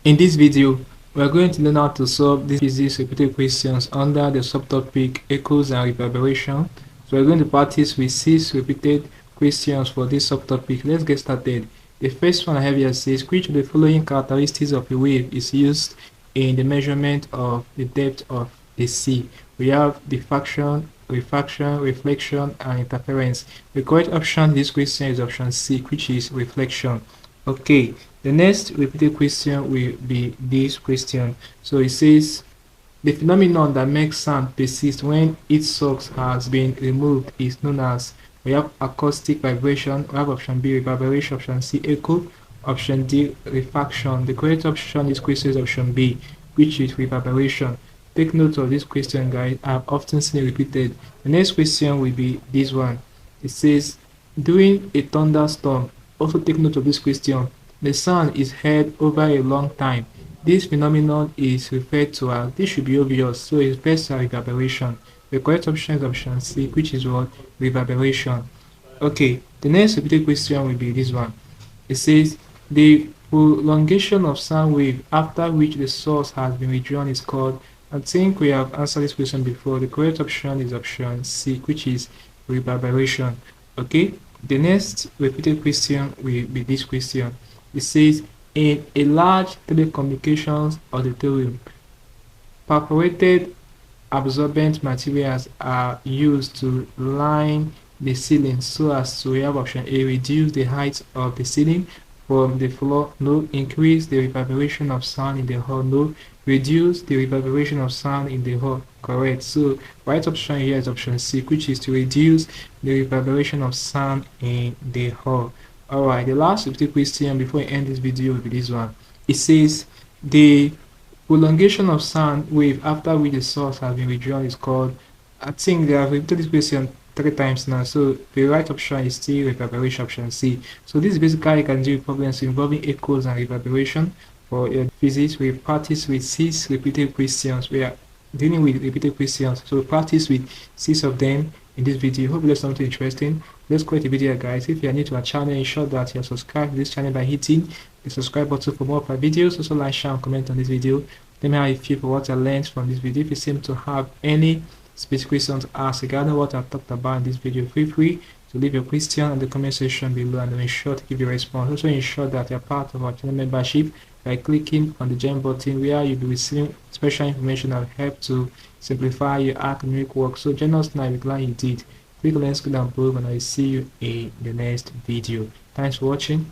In this video, we are going to learn how to solve these physics repeated questions under the subtopic echoes and reverberation. So we are going to practice with 6 repeated questions for this subtopic. Let's get started. The first one I have here says, which of the following characteristics of a wave is used in the measurement of the depth of the sea? We have diffraction, refraction, reflection, and interference. The correct option in this question is option C, which is reflection. Okay, the next repeated question will be this question. So it says, the phenomenon that makes sound persist when its source has been removed is known as. We have acoustic vibration. We have option B, reverberation, option C, echo, option D, refraction. The correct option in this question is option B, which is reverberation. Take note of this question, guys. I've often seen it repeated. The next question will be this one. It says, during a thunderstorm, also take note of this question. The sound is heard over a long time. This phenomenon is referred to as, this should be obvious, so it refers to reverberation. The correct option is option C, which is what? Reverberation. Okay, the next repeated question will be this one. It says, the prolongation of sound wave after which the source has been withdrawn is called. I think we have answered this question before. The correct option is option C, which is reverberation. Okay, the next repeated question will be this question. It says, in a large telecommunications auditorium, perforated absorbent materials are used to line the ceiling so as to have option A, reduce the height of the ceiling from the floor, no. Increase the reverberation of sound in the hall, no. Reduce the reverberation of sound in the hall, correct. So right option here is option C, which is to reduce the reverberation of sound in the hall. Alright, the last repeated question before I end this video will be this one. It says, the prolongation of sound wave after which the source has been withdrawn is called. I think they have repeated this question 3 times now, so the right option is still reverberation, option C. So this is basically can do problems involving echoes and reverberation. For physics, we practice with 6 repeated questions. We are dealing with repeated questions, so we practice with 6 of them in this video. Hope you learned something interesting. Let's create a video, guys. If you are new to our channel, ensure that you are subscribed to this channel by hitting the subscribe button for more of our videos. Also like, share, and comment on this video. Let me know how you feel for what I learned from this video. If you seem to have any specific questions to ask regarding what I've talked about in this video, feel free to leave your question in the comment section below, and I'll ensure to give you a response. Also ensure that you're part of our channel membership by clicking on the join button, where you'll be receiving special information that will help to simplify your academic work. So join us now, we're glad you did. Click on the link down below, and I'll see you in the next video. Thanks for watching.